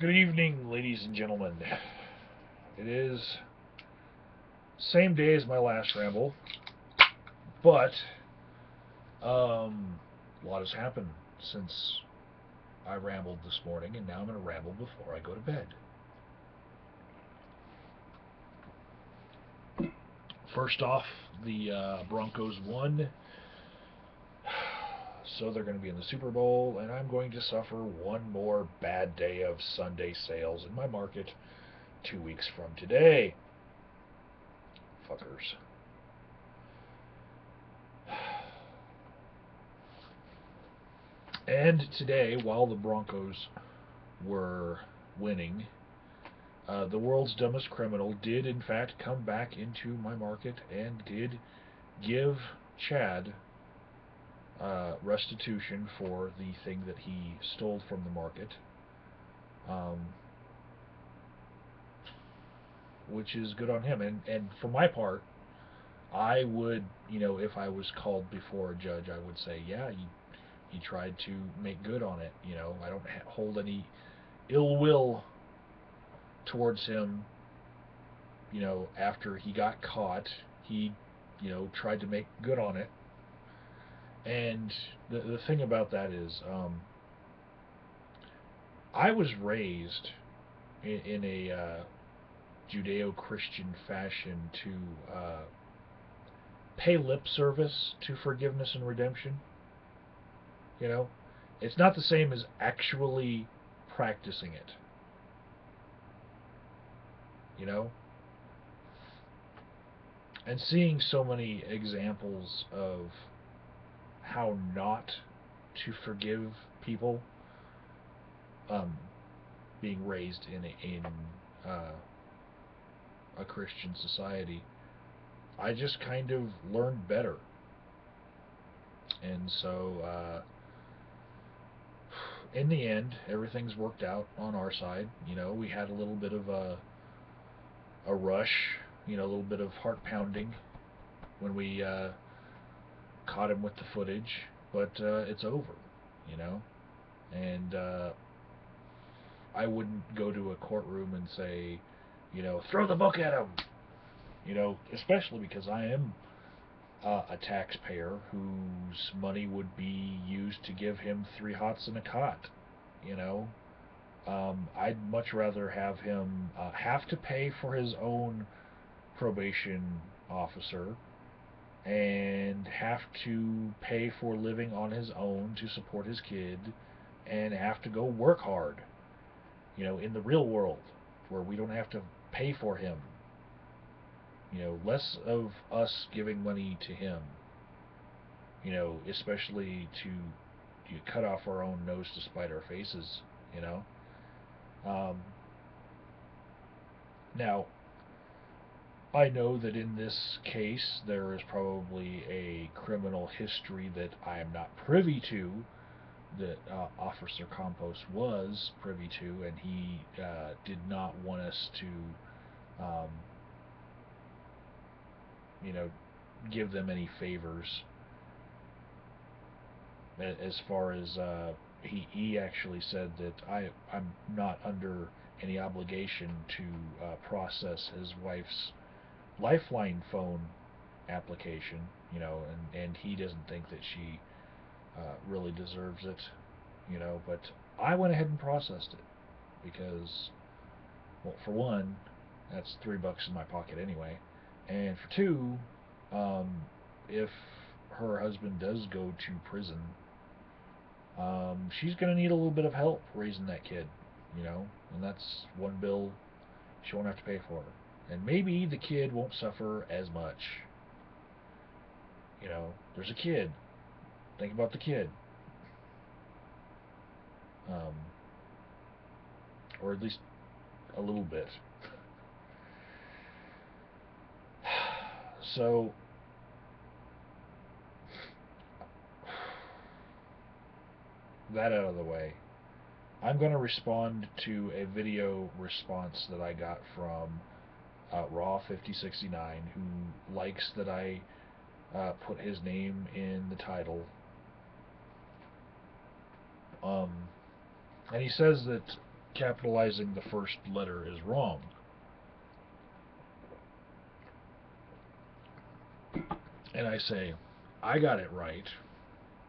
Good evening, ladies and gentlemen. It is same day as my last ramble, but a lot has happened since I rambled this morning, and now I'm going to ramble before I go to bed. First off, the Broncos won, so they're going to be in the Super Bowl, and I'm going to suffer one more bad day of Sunday sales in my market 2 weeks from today. Fuckers. And today, while the Broncos were winning, the world's dumbest criminal did in fact come back into my market and did give Chad restitution for the thing that he stole from the market, um, which is good on him. And for my part, I would, if I was called before a judge, I would say, yeah, he tried to make good on it. I don't hold any ill will towards him. After he got caught, he, tried to make good on it. And the thing about that is, I was raised in a Judeo-Christian fashion to pay lip service to forgiveness and redemption. You know, it's not the same as actually practicing it. You know, and seeing so many examples of how not to forgive people, um, being raised in a Christian society, I just kind of learned better. And so, in the end, everything's worked out on our side. We had a little bit of a rush, a little bit of heart pounding when we caught him with the footage, but it's over, you know. And I wouldn't go to a courtroom and say, throw the book at him, especially because I am a taxpayer whose money would be used to give him 3 hots and a cot. You know, I'd much rather have him have to pay for his own probation officer and have to pay for living on his own to support his kid and have to go work hard, in the real world where we don't have to pay for him. Less of us giving money to him, especially to cut off our own nose to spite our faces, you know. Um, Now, I know that in this case there is probably a criminal history that I am not privy to, that Officer Campos was privy to, and he did not want us to, you know, give them any favors. As far as he actually said that I'm not under any obligation to process his wife's Lifeline phone application, and he doesn't think that she really deserves it, but I went ahead and processed it because, well, for one, that's $3 in my pocket anyway, and for two, um, if her husband does go to prison, she's going to need a little bit of help raising that kid, and that's one bill she won't have to pay for. And maybe the kid won't suffer as much. There's a kid. Think about the kid. Um, or at least a little bit. So, that out of the way, I'm going to respond to a video response that I got from Raw5069, who likes that I put his name in the title. Um, and he says that capitalizing the first letter is wrong. And I say, I got it right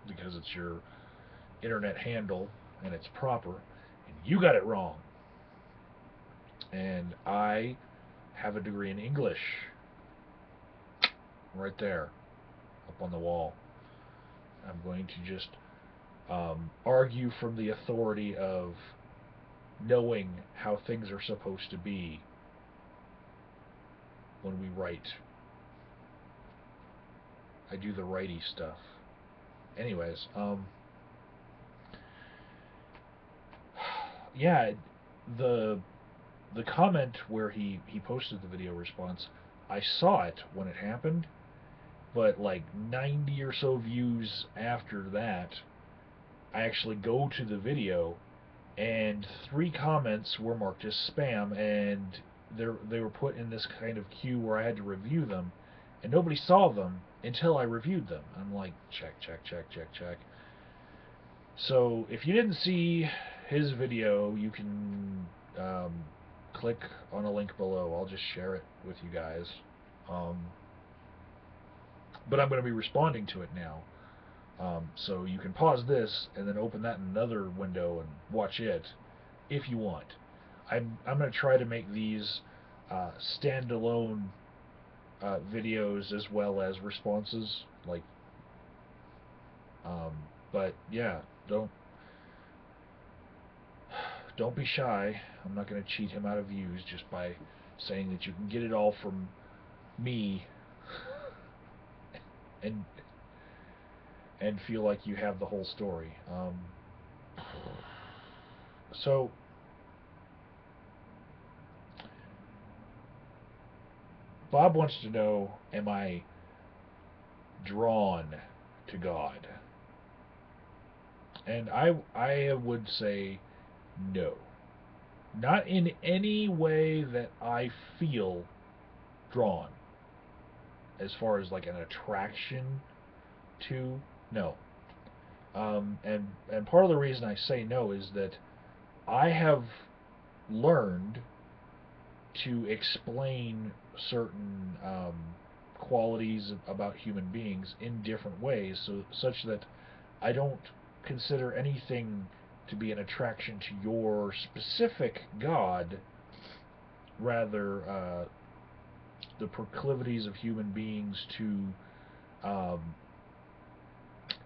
because it's your internet handle and it's proper, and you got it wrong. And I have a degree in English right there up on the wall. I'm going to just argue from the authority of knowing how things are supposed to be when we write. I do the righty stuff. Anyways, yeah, the comment where he posted the video response, I saw it when it happened, but like 90 or so views after that, I actually go to the video, and 3 comments were marked as spam, and they were put in this kind of queue where I had to review them, and nobody saw them until I reviewed them. I'm like, check, check, check, check, check. So if you didn't see his video, you can click on a link below. I'll just share it with you guys. But I'm going to be responding to it now. So you can pause this and then open that in another window and watch it if you want. I'm going to try to make these standalone videos as well as responses. But yeah, don't be shy. I'm not going to cheat him out of views just by saying that you can get it all from me and feel like you have the whole story. So Bob wants to know, am I drawn to God? And I would say no. Not in any way that I feel drawn. As far as like an attraction to, no. And part of the reason I say no is that I have learned to explain certain qualities about human beings in different ways, such that I don't consider anything to be an attraction to your specific God, rather the proclivities of human beings to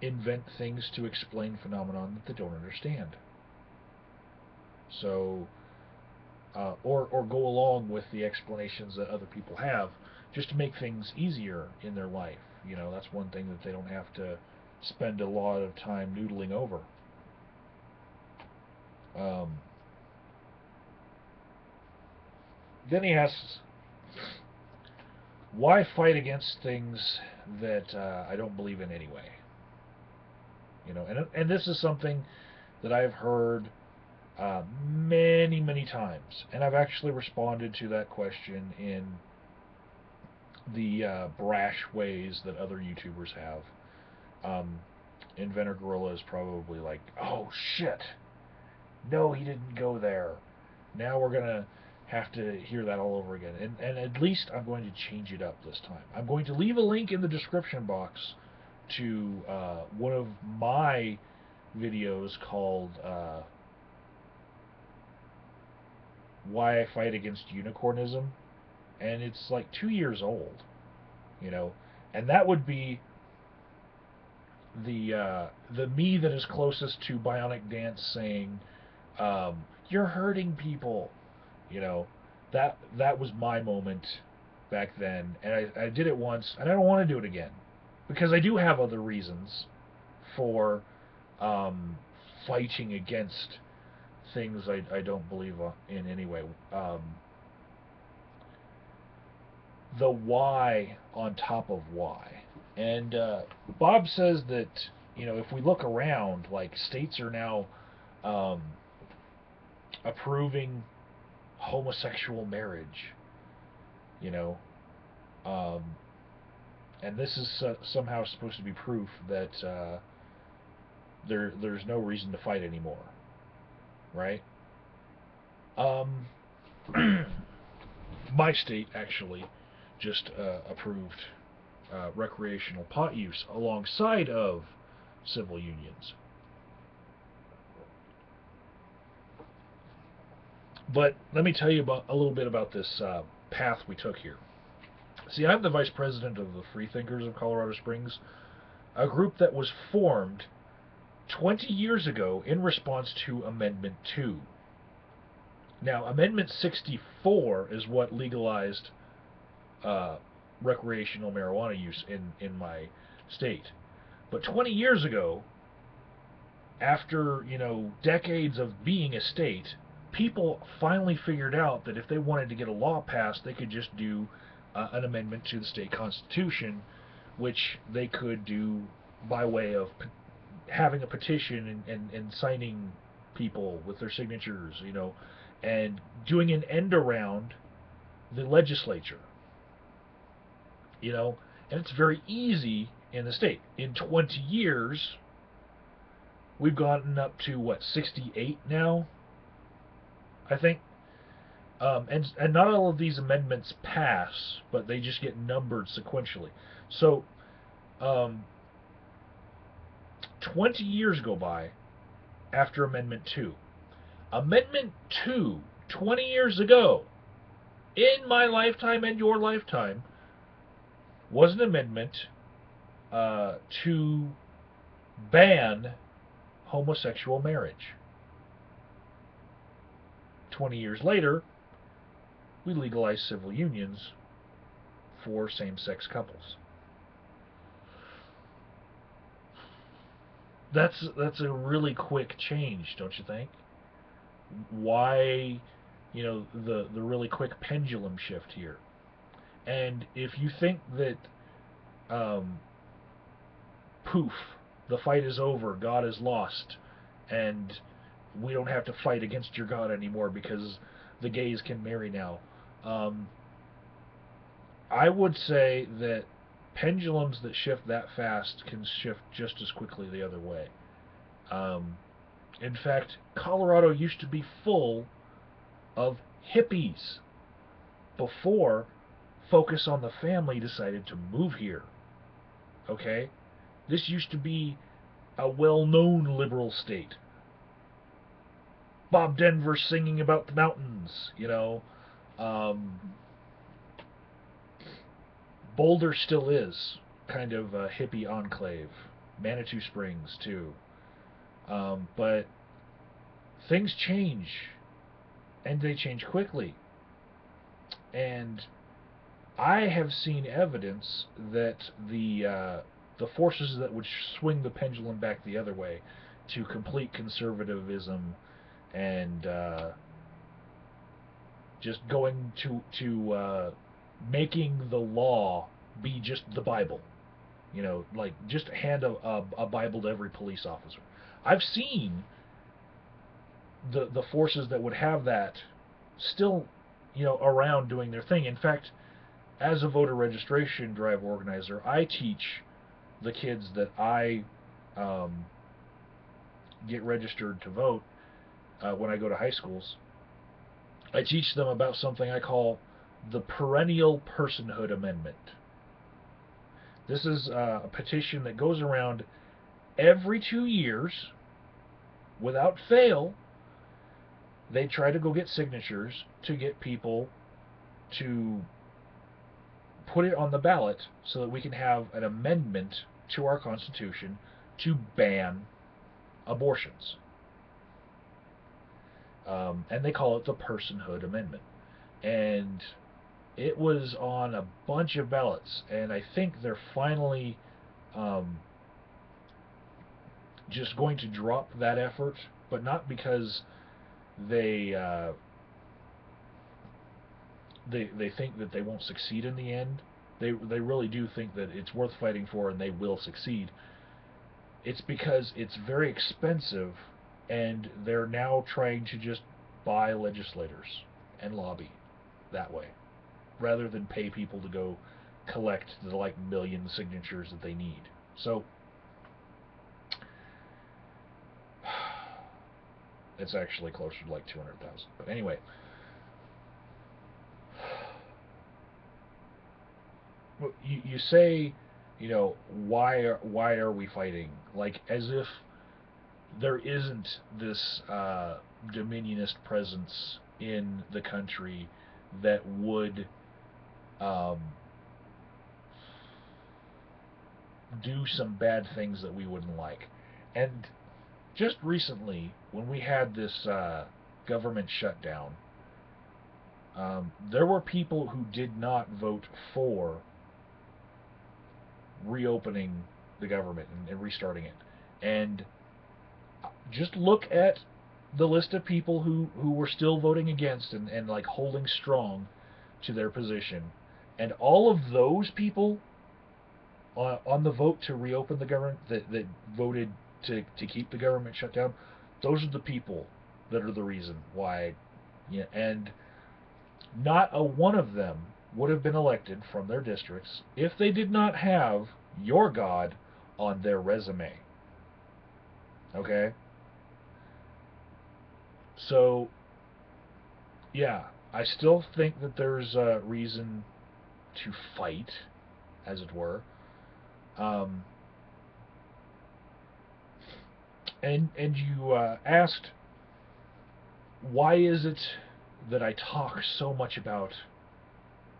invent things to explain phenomenon that they don't understand. So, or go along with the explanations that other people have, just to make things easier in their life. You know, that's one thing that they don't have to spend a lot of time noodling over. Then he asks, why fight against things that I don't believe in anyway? You know, and this is something that I've heard many, many times, and I've actually responded to that question in the brash ways that other YouTubers have. Inventor Gorilla is probably like, oh shit, no, he didn't go there. Now we're gonna have to hear that all over again. And at least I'm going to change it up this time. I'm going to leave a link in the description box to one of my videos called Why I Fight Against Unicornism, and it's like 2 years old, you know, and that would be the me that is closest to Bionic Dance saying, "You're hurting people," you know, that was my moment back then, and I did it once, and I don't want to do it again, because I do have other reasons for fighting against things I don't believe in anyway. The why on top of why. And Bob says that, you know, if we look around, like, states are now approving homosexual marriage, you know, and this is somehow supposed to be proof that there's no reason to fight anymore, right? Um, my state actually just approved recreational pot use alongside of civil unions. But let me tell you about a little bit about this path we took here. See, I'm the vice president of the Freethinkers of Colorado Springs, a group that was formed 20 years ago in response to Amendment 2. Now, Amendment 64 is what legalized uh, recreational marijuana use in my state. But 20 years ago, after, decades of being a state, people finally figured out that if they wanted to get a law passed, they could just do an amendment to the state constitution, which they could do by way of having a petition and signing people with their signatures, and doing an end around the legislature, and it's very easy in the state. In 20 years, we've gotten up to, what, 68 now, I think. And not all of these amendments pass, but they just get numbered sequentially. So, 20 years go by after Amendment 2. Amendment 2, 20 years ago, in my lifetime and your lifetime, was an amendment to ban homosexual marriage. 20 years later, we legalized civil unions for same-sex couples. That's a really quick change, don't you think? Why, the really quick pendulum shift here? And if you think that, poof, the fight is over, God is lost, and we don't have to fight against your God anymore because the gays can marry now, I would say that pendulums that shift that fast can shift just as quickly the other way. In fact, Colorado used to be full of hippies before Focus on the Family decided to move here. Okay? This used to be a well-known liberal state. Bob Denver singing about the mountains, Boulder still is kind of a hippie enclave. Manitou Springs, too. But things change, and they change quickly. And I have seen evidence that the forces that would swing the pendulum back the other way to complete conservatism and just going to making the law be just the Bible. Like just hand a Bible to every police officer. I've seen the forces that would have that still, around doing their thing. In fact, as a voter registration drive organizer, I teach the kids that I get registered to vote when I go to high schools. I teach them about something I call the Perennial Personhood Amendment. This is a petition that goes around every 2 years without fail. They try to go get signatures to get people to put it on the ballot so that we can have an amendment to our Constitution to ban abortions. And they call it the Personhood Amendment. And it was on a bunch of ballots, and I think they're finally just going to drop that effort, but not because they think that they won't succeed in the end. They really do think that it's worth fighting for, and they will succeed. It's because it's very expensive, and they're now trying to just buy legislators and lobby that way, rather than pay people to go collect the million signatures that they need. So It's actually closer to like 200,000. But anyway, you say, why are we fighting? Like as if there isn't this dominionist presence in the country that would um, do some bad things that we wouldn't like. And just recently, when we had this government shutdown, there were people who did not vote for reopening the government and restarting it. And just look at the list of people who were still voting against and like holding strong to their position. And all of those people on the vote to reopen the government that voted to keep the government shut down, those are the people that are the reason why. Yeah, and not a one of them would have been elected from their districts if they did not have your God on their resume. Okay? So, yeah, I still think that there's a reason to fight, as it were. Um, and you asked, why is it that I talk so much about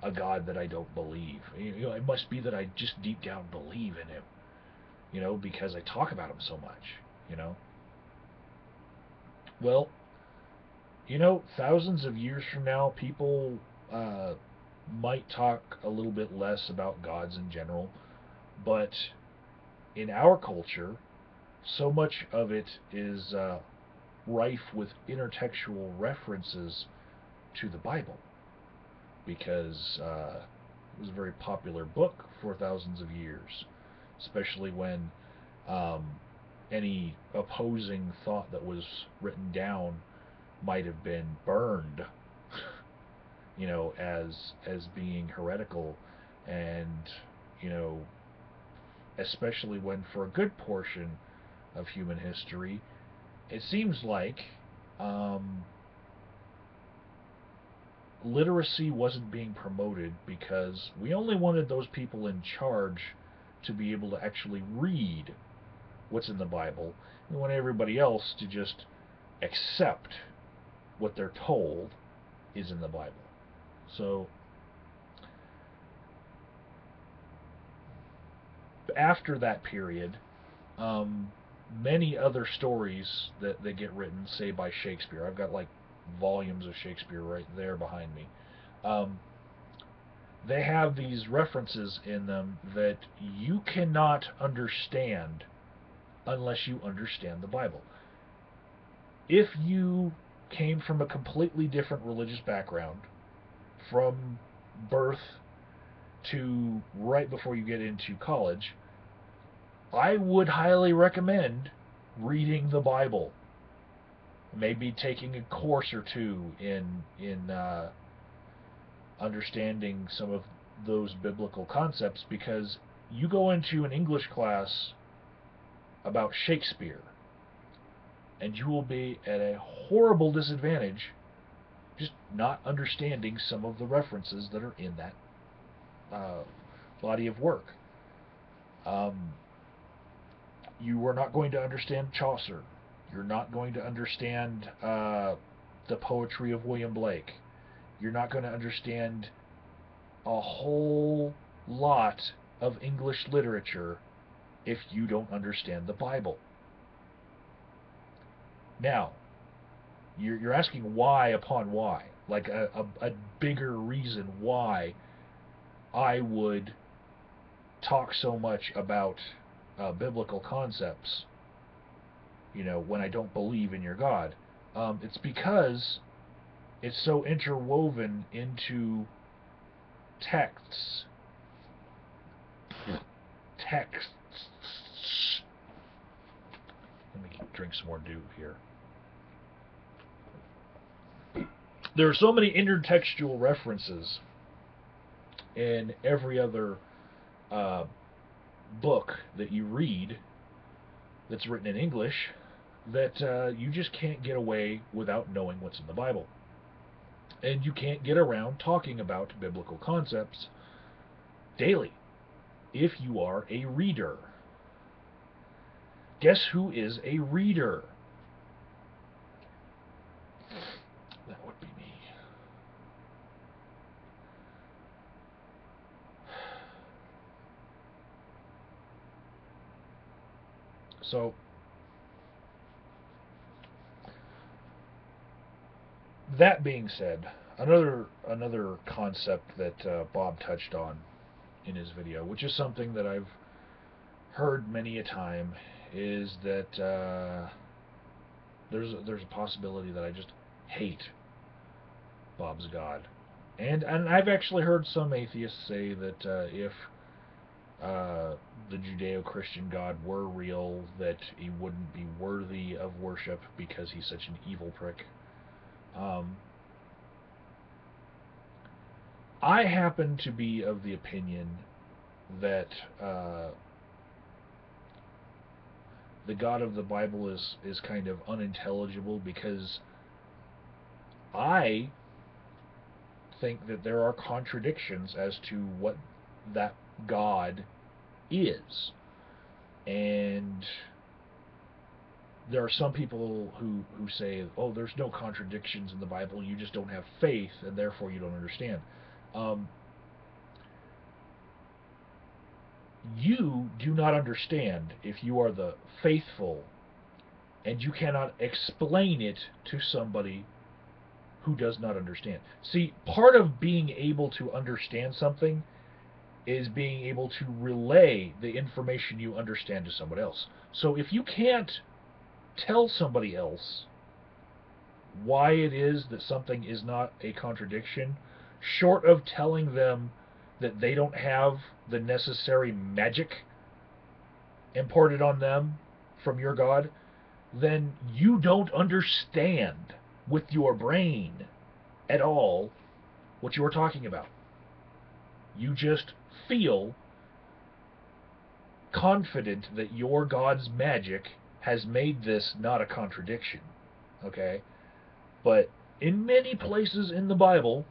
a God that I don't believe? It must be that I just deep down believe in him, because I talk about him so much, you know. Well, thousands of years from now, people uh, might talk a little bit less about gods in general, but in our culture, so much of it is rife with intertextual references to the Bible, because it was a very popular book for thousands of years, especially when um, any opposing thought that was written down might have been burned, as being heretical, and you know, especially when for a good portion of human history, it seems like um, literacy wasn't being promoted because we only wanted those people in charge to be able to actually read what's in the Bible. We want everybody else to just accept what they're told is in the Bible. So after that period, um, many other stories that get written, say by Shakespeare, I've got like volumes of Shakespeare right there behind me. Um, they have these references in them that you cannot understand unless you understand the Bible. If you came from a completely different religious background, from birth to right before you get into college, I would highly recommend reading the Bible. Maybe taking a course or two in understanding some of those biblical concepts, because you go into an English class about Shakespeare and you will be at a horrible disadvantage just not understanding some of the references that are in that uh, body of work. Um, you are not going to understand Chaucer. You're not going to understand the poetry of William Blake. You're not going to understand a whole lot of English literature if you don't understand the Bible. Now, you're asking why upon why, like a bigger reason why I would talk so much about biblical concepts, when I don't believe in your God. It's because it's so interwoven into texts. Texts. Let me drink some more dew here. There are so many intertextual references in every other uh, book that you read that's written in English, that you just can't get away without knowing what's in the Bible. And you can't get around talking about biblical concepts daily if you are a reader. Guess who is a reader? That would be me. So, that being said, another concept that Bob touched on in his video, which is something that I've heard many a time, is that there's a possibility that I just hate Bob's God, and I've actually heard some atheists say that if the Judeo-Christian God were real, that he wouldn't be worthy of worship because he's such an evil prick. I happen to be of the opinion that the God of the Bible is kind of unintelligible, because I think that there are contradictions as to what that God is. And there are some people who say, oh, there's no contradictions in the Bible, you just don't have faith, and therefore you don't understand. You do not understand if you are the faithful, and you cannot explain it to somebody who does not understand. See, part of being able to understand something is being able to relay the information you understand to somebody else. So if you can't tell somebody else why it is that something is not a contradiction, short of telling them that they don't have the necessary magic imparted on them from your God, then you don't understand with your brain at all what you are talking about. You just feel confident that your God's magic has made this not a contradiction. Okay? But in many places in the Bible,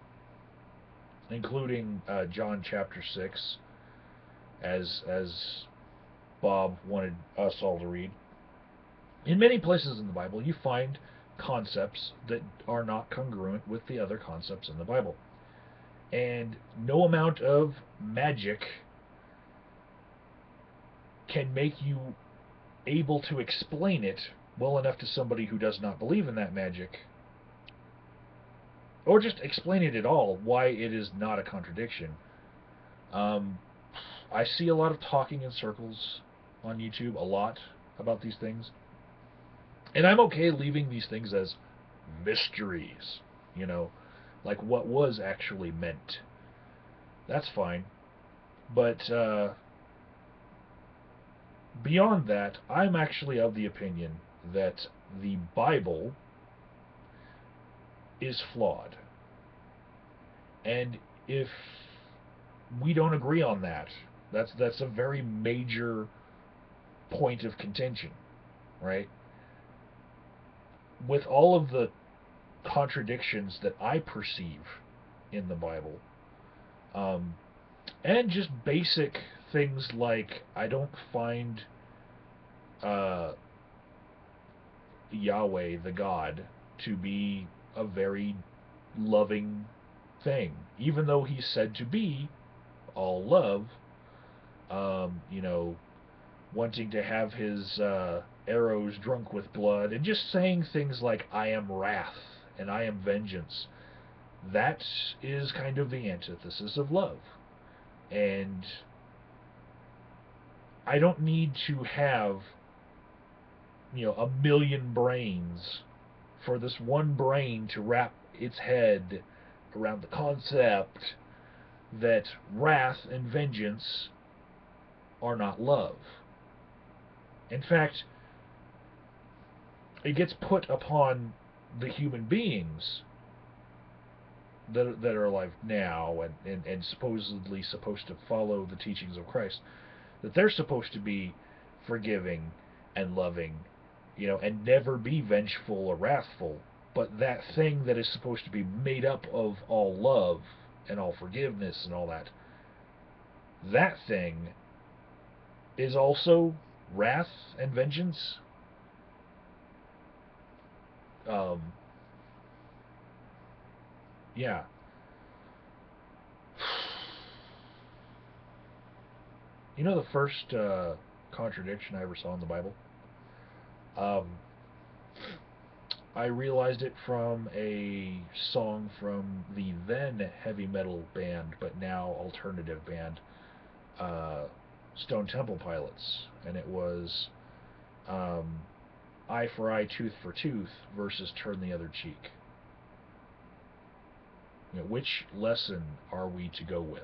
including John chapter 6, as Bob wanted us all to read, in many places in the Bible you find concepts that are not congruent with the other concepts in the Bible. And no amount of magic can make you able to explain it well enough to somebody who does not believe in that magic, or just explain it at all, why it is not a contradiction. I see a lot of talking in circles on YouTube, a lot, about these things. And I'm okay leaving these things as mysteries, you know, like what was actually meant. That's fine. But beyond that, I'm actually of the opinion that the Bible is flawed. And if we don't agree on that, that's a very major point of contention, right? With all of the contradictions that I perceive in the Bible, and just basic things like I don't find Yahweh, the God, to be a very loving thing, even though he's said to be all love. You know, wanting to have his arrows drunk with blood, and just saying things like, I am wrath and I am vengeance. That is kind of the antithesis of love. And I don't need to have, you know, a million brains for this one brain to wrap its head around the concept that wrath and vengeance are not love. In fact, it gets put upon the human beings that are alive now and supposedly supposed to follow the teachings of Christ, that they're supposed to be forgiving and loving and never be vengeful or wrathful. But that thing that is supposed to be made up of all love and all forgiveness and all that, that thing is also wrath and vengeance. Um, yeah. The first contradiction I ever saw in the Bible? Um, I realized it from a song from the then heavy metal band, but now alternative band, uh, Stone Temple Pilots. And it was um, eye for eye, tooth for tooth versus turn the other cheek. Which lesson are we to go with?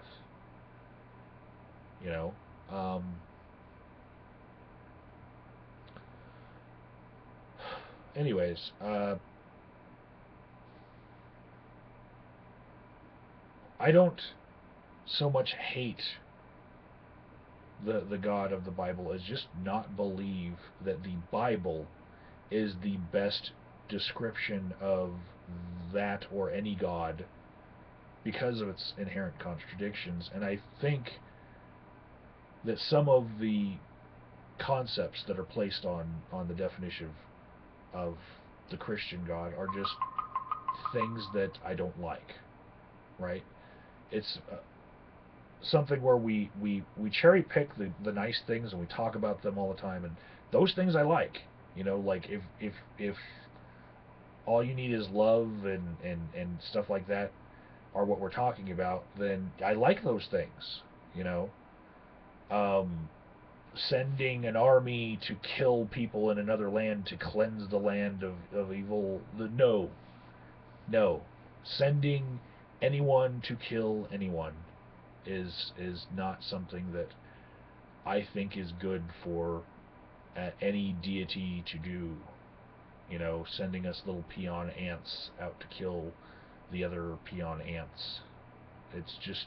You know, um, anyways, I don't so much hate the God of the Bible as just not believe that the Bible is the best description of that or any God because of its inherent contradictions. And I think that some of the concepts that are placed on the definition of the Christian God are just things that I don't like, right? It's something where we cherry pick the nice things and we talk about them all the time, and those things I like. Like if all you need is love and stuff like that are what we're talking about, then I like those things. You know, um, Sending an army to kill people in another land to cleanse the land of evil. No, no, sending anyone to kill anyone is not something that I think is good for any deity to do. Sending us little peon ants out to kill the other peon ants. It's just,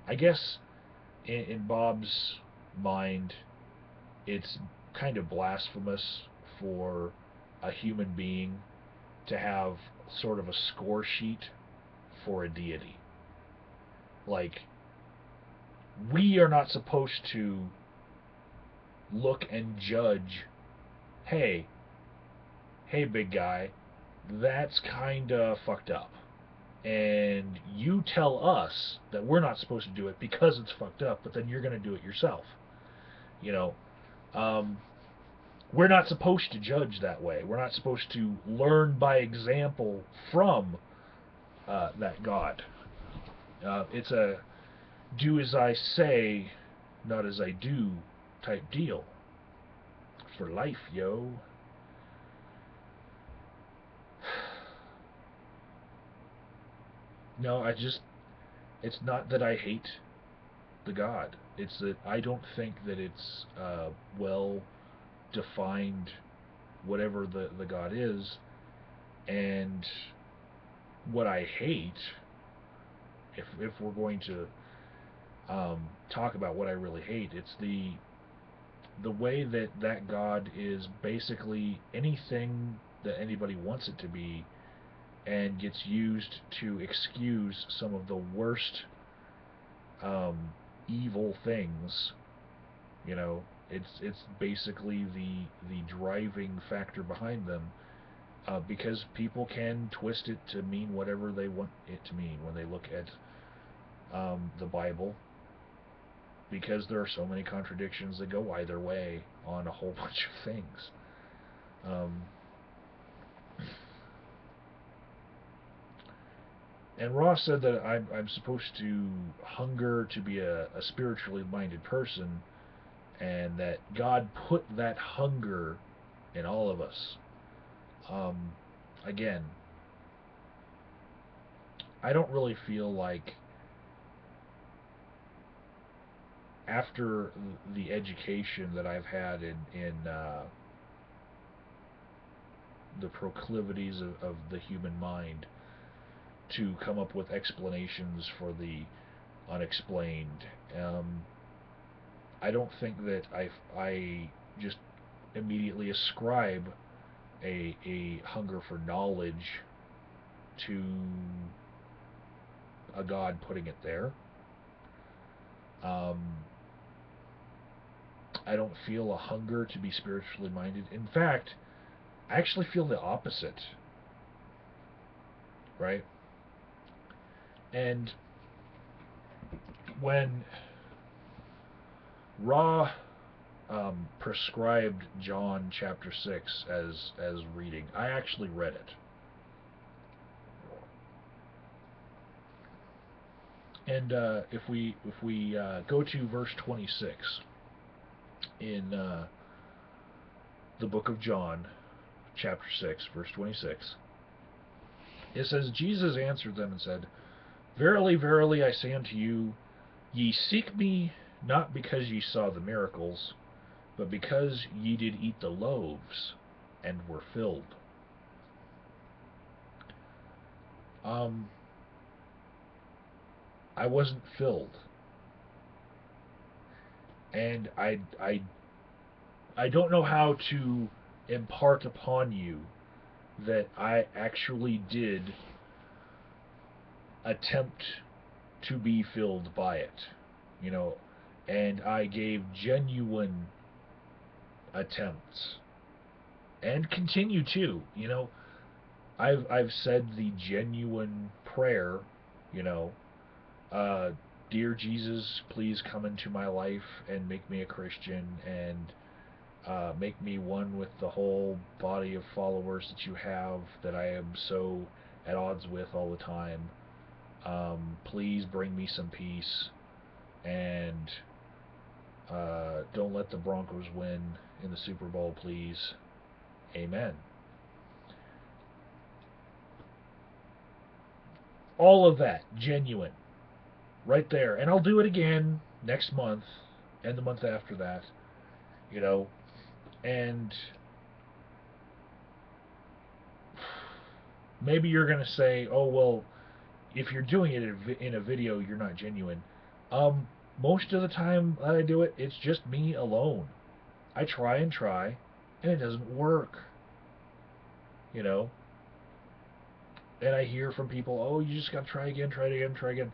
I guess, in Bob's mind, it's kind of blasphemous for a human being to have sort of a score sheet for a deity. Like, we are not supposed to look and judge, hey, hey, big guy, that's kind of fucked up. And you tell us that we're not supposed to do it because it's fucked up, but then you're going to do it yourself. You know, um, we're not supposed to judge that way. We're not supposed to learn by example from that God. It's a do as I say, not as I do type deal. For life, yo. No, it's not that I hate the God. It's that I don't think that it's well defined, whatever the God is. And what I hate, if we're going to talk about what I really hate, it's the way that God is basically anything that anybody wants it to be, and gets used to excuse some of the worst um, evil things. It's basically the driving factor behind them, because people can twist it to mean whatever they want it to mean when they look at the Bible, because there are so many contradictions that go either way on a whole bunch of things. Um, and Ross said that I'm supposed to hunger to be a spiritually minded person, and that God put that hunger in all of us. Um, Again, I don't really feel like after the education that I've had in the proclivities of the human mind to come up with explanations for the unexplained. I don't think that I just immediately ascribe a hunger for knowledge to a God putting it there. Um, I don't feel a hunger to be spiritually minded. In fact, I actually feel the opposite, right? And when Ra prescribed John chapter 6 as reading, I actually read it. And if we go to verse 26 in the book of John, chapter 6, verse 26, it says, Jesus answered them and said, Verily, verily, I say unto you, ye seek me not because ye saw the miracles, but because ye did eat the loaves and were filled. Um, I wasn't filled, and I don't know how to impart upon you that I actually did attempt to be filled by it, you know, and I gave genuine attempts and continue to, you know. I've said the genuine prayer, you know, uh, dear Jesus, please come into my life and make me a Christian and make me one with the whole body of followers that you have that I am so at odds with all the time. Please bring me some peace and don't let the Broncos win in the Super Bowl, please. Amen. All of that, genuine, right there. And I'll do it again next month and the month after that, you know. And maybe you're going to say, oh, well, if you're doing it in a video, you're not genuine. Most of the time that I do it, it's just me alone. I try and try, and it doesn't work, you know. And I hear from people, oh, you just got to try again, try it again, try again.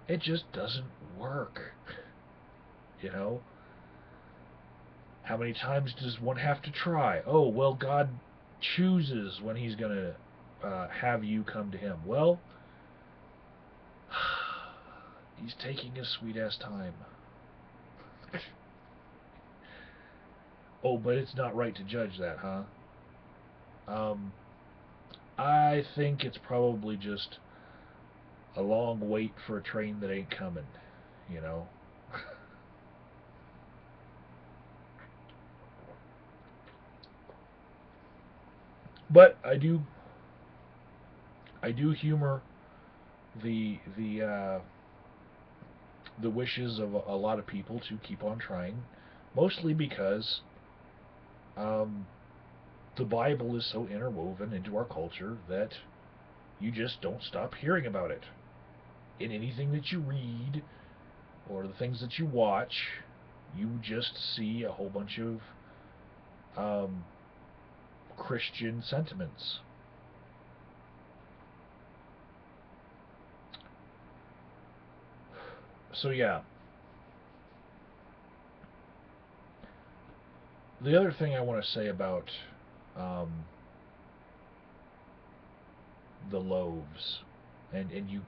It just doesn't work, you know. How many times does one have to try? Oh, well, God chooses when He's going to have you come to Him. Well, He's taking His sweet-ass time. Oh, but it's not right to judge that, huh? Um, I think it's probably just a long wait for a train that ain't coming, you know? But I do humor the the wishes of a lot of people to keep on trying, mostly because um, the Bible is so interwoven into our culture that you just don't stop hearing about it. In anything that you read or the things that you watch, you just see a whole bunch of um, Christian sentiments. So yeah, the other thing I want to say about um, the loaves, and you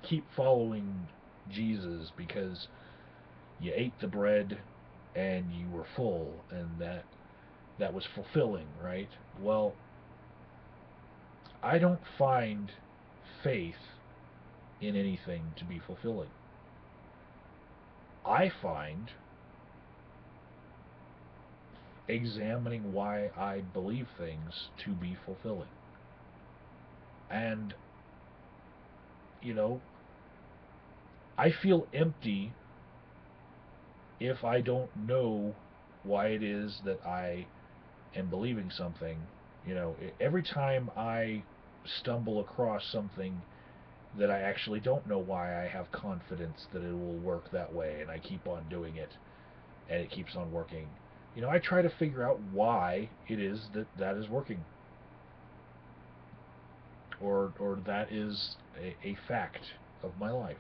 keep following Jesus because you ate the bread and you were full, and that was fulfilling, right? Well, I don't find faith in anything to be fulfilling. I find examining why I believe things to be fulfilling. And, you know, I feel empty if I don't know why it is that I am believing something. You know, every time I stumble across something that I actually don't know why I have confidence that it will work that way, and I keep on doing it, and it keeps on working. I try to figure out why it is that that is working, or that is a fact of my life.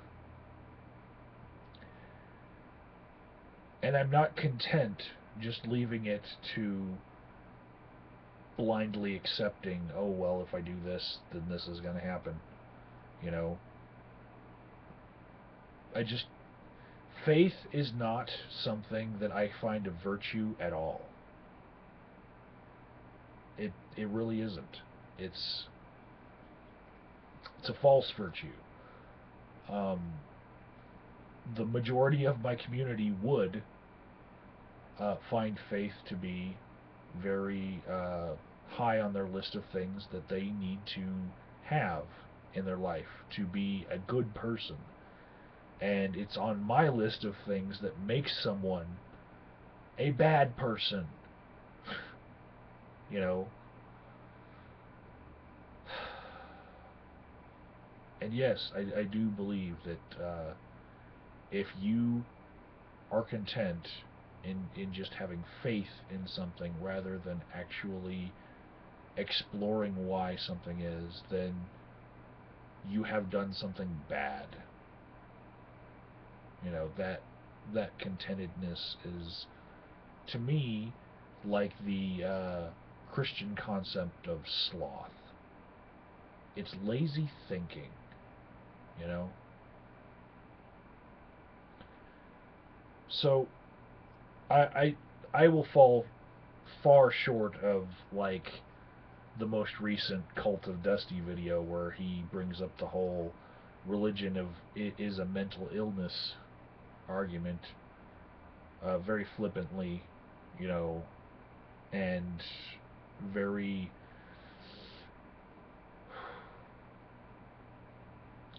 And I'm not content just leaving it to blindly accepting, oh, well, if I do this, then this is going to happen. You know, I just, faith is not something that I find a virtue at all. It really isn't. It's it's a false virtue. Um, the majority of my community would find faith to be very high on their list of things that they need to have in their life to be a good person. And it's on my list of things that makes someone a bad person. you know. And yes, I do believe that if you are content in just having faith in something rather than actually exploring why something is, then you have done something bad. That contentedness is, to me, like the Christian concept of sloth. It's lazy thinking, you know. So I I will fall far short of like the most recent Cult of Dusty video where he brings up the whole religion of it is a mental illness argument very flippantly, you know, and very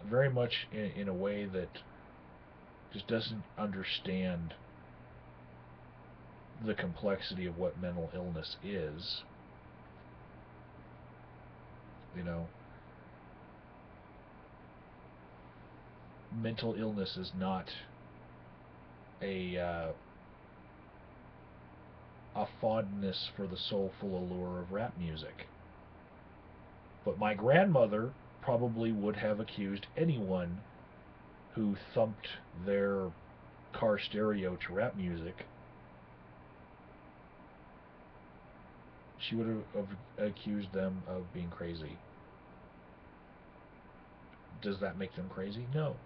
very much in a way that just doesn't understand the complexity of what mental illness is. You know, mental illness is not a a fondness for the soulful allure of rap music. But my grandmother probably would have accused anyone who thumped their car stereo to rap music. She would have accused them of being crazy. Does that make them crazy? No.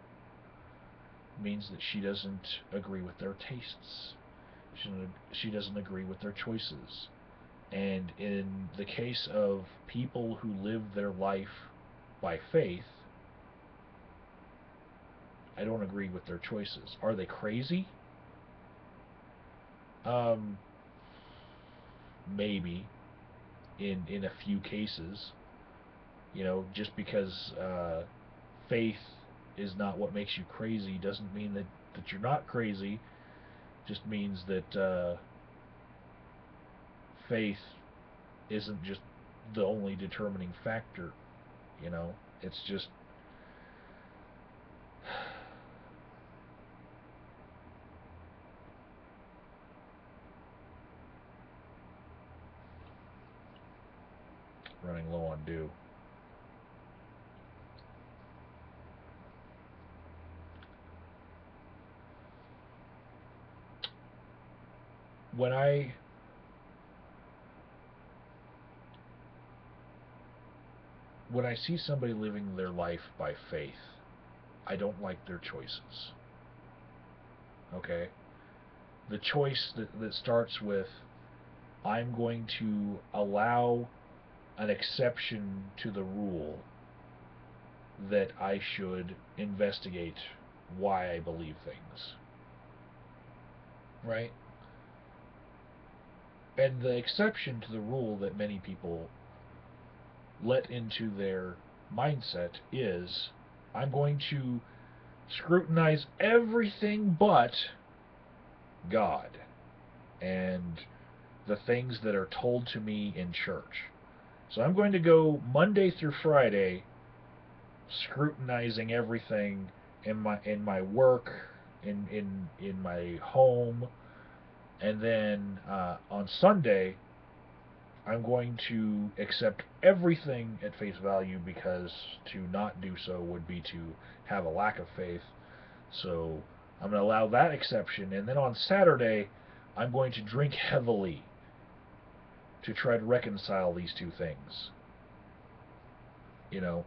It means that she doesn't agree with their tastes. She doesn't agree with their choices. And in the case of people who live their life by faith, I don't agree with their choices. Are they crazy? Maybe in a few cases. Just because faith is not what makes you crazy doesn't mean that you're not crazy. Just means that faith isn't just the only determining factor. It's just running low on dew. When I see somebody living their life by faith, I don't like their choices. Okay? The choice that starts with, I'm going to allow an exception to the rule that I should investigate why I believe things. Right? And the exception to the rule that many people let into their mindset is, I'm going to scrutinize everything but God and the things that are told to me in church. So I'm going to go Monday through Friday scrutinizing everything in my work, in my home, and then on Sunday I'm going to accept everything at face value, because to not do so would be to have a lack of faith. So I'm going to allow that exception, and then on Saturday I'm going to drink heavily to try to reconcile these two things. You know,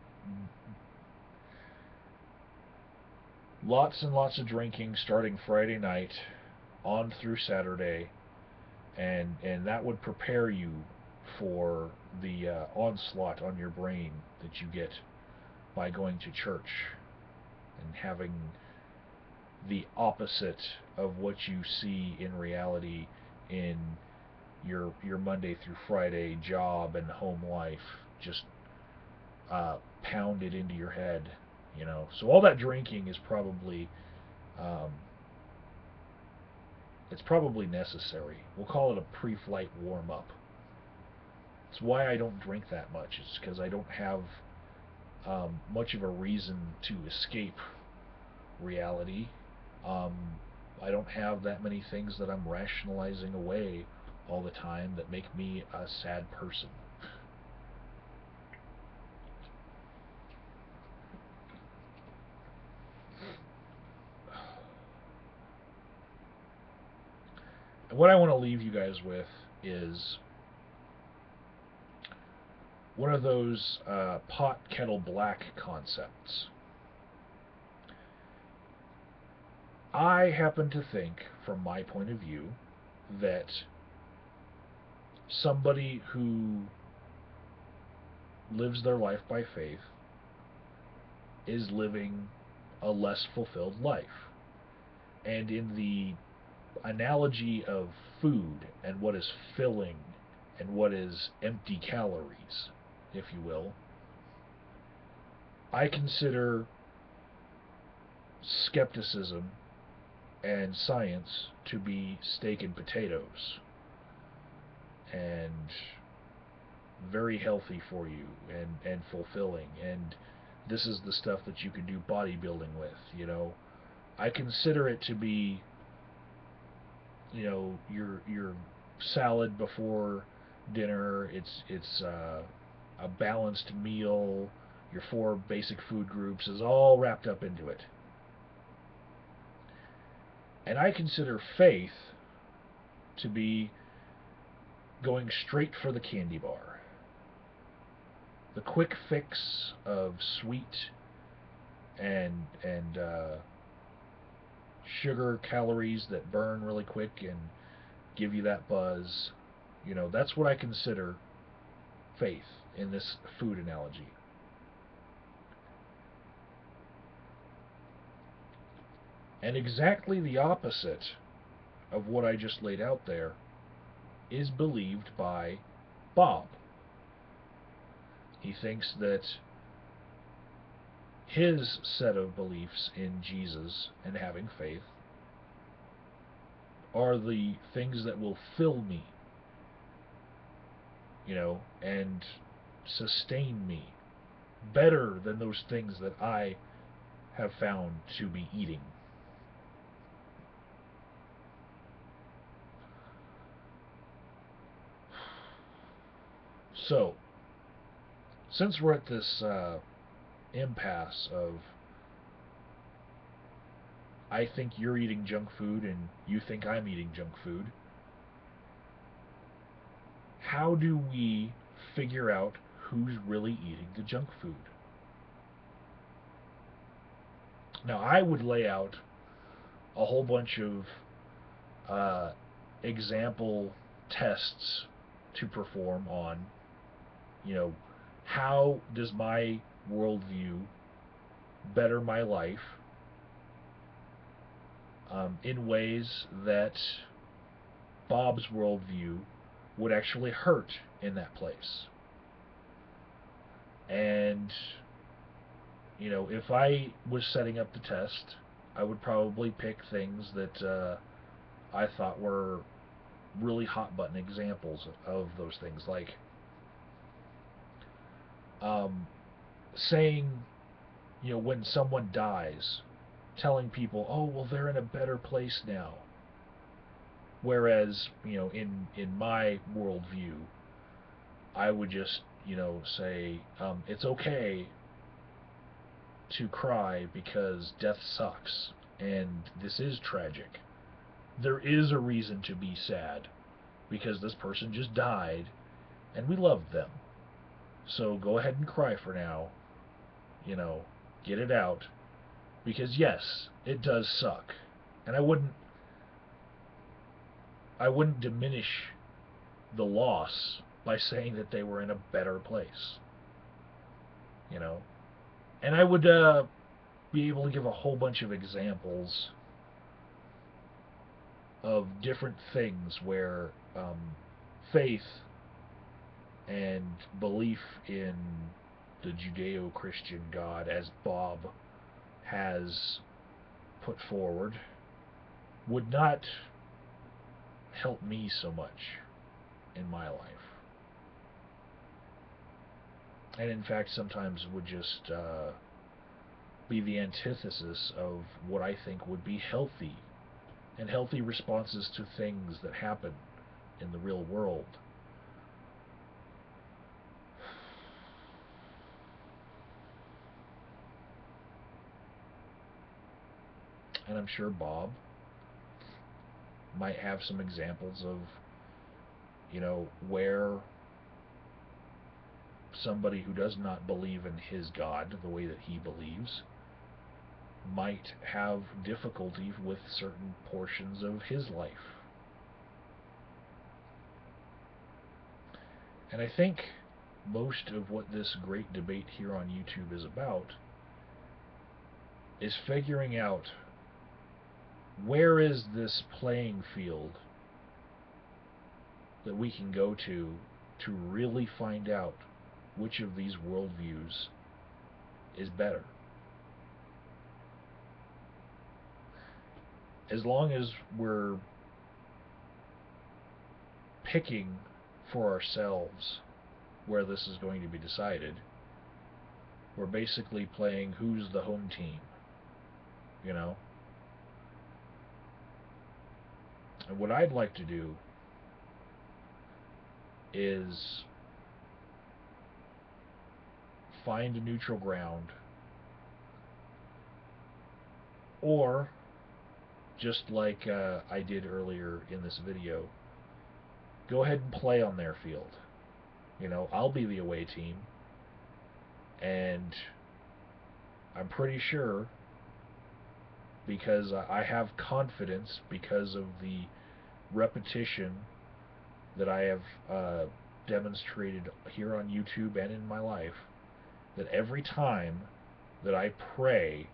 lots and lots of drinking starting Friday night on through Saturday, and that would prepare you for the onslaught on your brain that you get by going to church and having the opposite of what you see in reality in your Monday through Friday job and home life, just pounded into your head, you know. So all that drinking is probably um, it's probably necessary. We'll call it a pre-flight warm-up. It's why I don't drink that much. It's because I don't have much of a reason to escape reality. Um, I don't have that many things that I'm rationalizing away all the time that make me a sad person. And what I want to leave you guys with is one of those pot kettle black concepts. I happen to think, from my point of view, that somebody who lives their life by faith is living a less fulfilled life. And in the analogy of food and what is filling and what is empty calories, if you will, I consider skepticism and science to be steak and potatoes, and very healthy for you, and fulfilling, and this is the stuff that you can do bodybuilding with, you know. I consider it to be, you know, your salad before dinner. It's a balanced meal. Your four basic food groups is all wrapped up into it. And I consider faith to be going straight for the candy bar. The quick fix of sweet and sugar calories that burn really quick and give you that buzz. You know, that's what I consider faith in this food analogy. And exactly the opposite of what I just laid out there is believed by Bob. He thinks that his set of beliefs in Jesus and having faith are the things that will fill me, you know, and sustain me better than those things that I have found to be eating. So, since we're at this impasse of I think you're eating junk food and you think I'm eating junk food, how do we figure out who's really eating the junk food? Now, I would lay out a whole bunch of example tests to perform on, you know, how does my worldview better my life in ways that Bob's worldview would actually hurt in that place. And, you know, if I was setting up the test, I would probably pick things that I thought were really hot button examples of those things, like saying when someone dies, telling people, oh, well, they're in a better place now. Whereas, in my worldview, I would just, say, it's okay to cry because death sucks, and this is tragic. There is a reason to be sad, because this person just died, and we loved them. So go ahead and cry for now, get it out, because yes, it does suck. And I wouldn't diminish the loss by saying that they were in a better place. And I would be able to give a whole bunch of examples of different things where faith and belief in the Judeo-Christian God, as Bob has put forward, would not help me so much in my life. And in fact, sometimes would just be the antithesis of what I think would be healthy, and healthy responses to things that happen in the real world. And I'm sure Bob might have some examples of, where somebody who does not believe in his God the way that he believes might have difficulty with certain portions of his life. And I think most of what this great debate here on YouTube is about is figuring out where is this playing field that we can go to really find out which of these worldviews is better. As long as we're picking for ourselves where this is going to be decided, we're basically playing who's the home team, And what I'd like to do is find a neutral ground, or just like I did earlier in this video, go ahead and play on their field. I'll be the away team, and I'm pretty sure, because I have confidence because of the repetition that I have demonstrated here on YouTube and in my life, that every time that I pray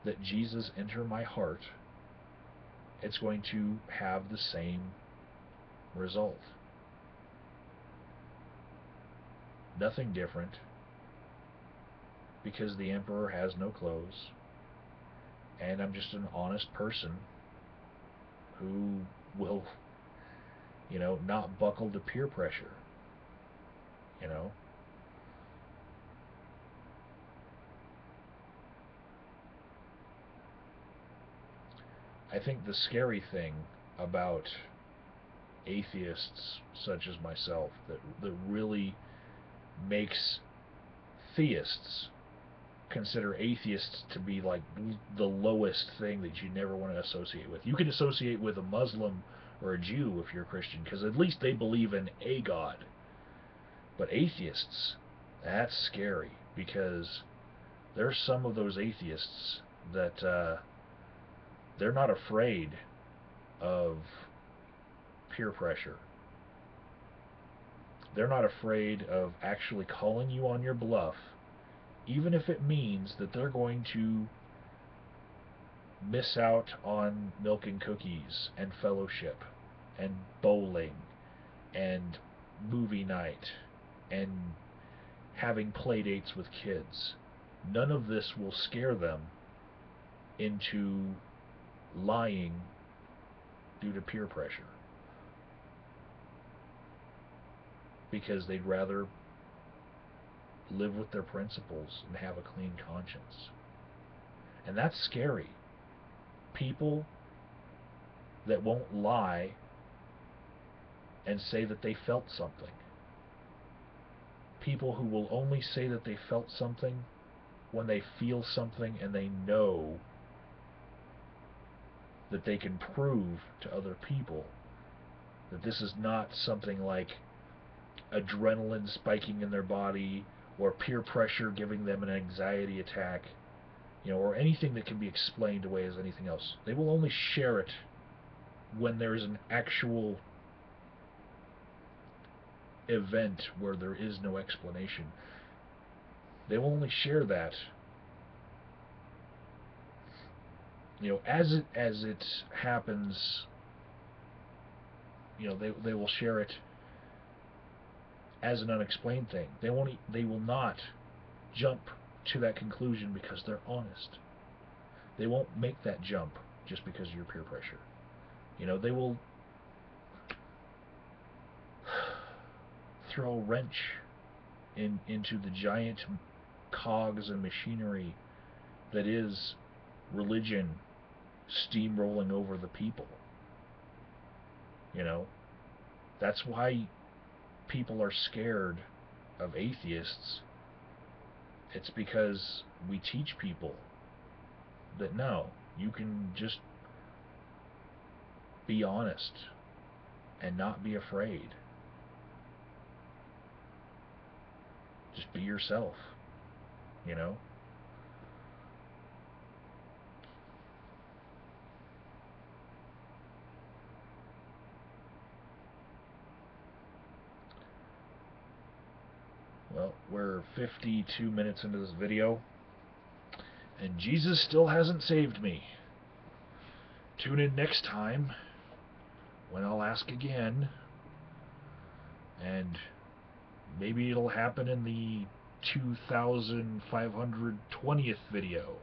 that Jesus enter my heart, it's going to have the same result. Nothing different, because the emperor has no clothes, and I'm just an honest person who will, not buckle to peer pressure. I think the scary thing about atheists such as myself, that really makes theists consider atheists to be like the lowest thing that you never want to associate with. You can associate with a Muslim or a Jew if you're a Christian, because at least they believe in a God. But atheists, that's scary, because there's some of those atheists that they're not afraid of peer pressure. They're not afraid of actually calling you on your bluff, even if it means that they're going to miss out on milk and cookies and fellowship and bowling and movie night and having play dates with kids. None of this will scare them into lying due to peer pressure, because they'd rather live with their principles and have a clean conscience. And that's scary. People that won't lie and say that they felt something. People who will only say that they felt something when they feel something and they know that they can prove to other people that this is not something like adrenaline spiking in their body or peer pressure giving them an anxiety attack, or anything that can be explained away as anything else. They will only share it when there is an actual event where there is no explanation. They will only share that, as it happens. They will share it as an unexplained thing. They will not jump to that conclusion because they're honest. They won't make that jump just because of your peer pressure. They will throw a wrench into the giant cogs and machinery that is religion steamrolling over the people. That's why people are scared of atheists. It's because we teach people that no, you can just be honest and not be afraid. Just be yourself, Well, we're 52 minutes into this video, and Jesus still hasn't saved me. Tune in next time when I'll ask again, and maybe it'll happen in the 2520th video.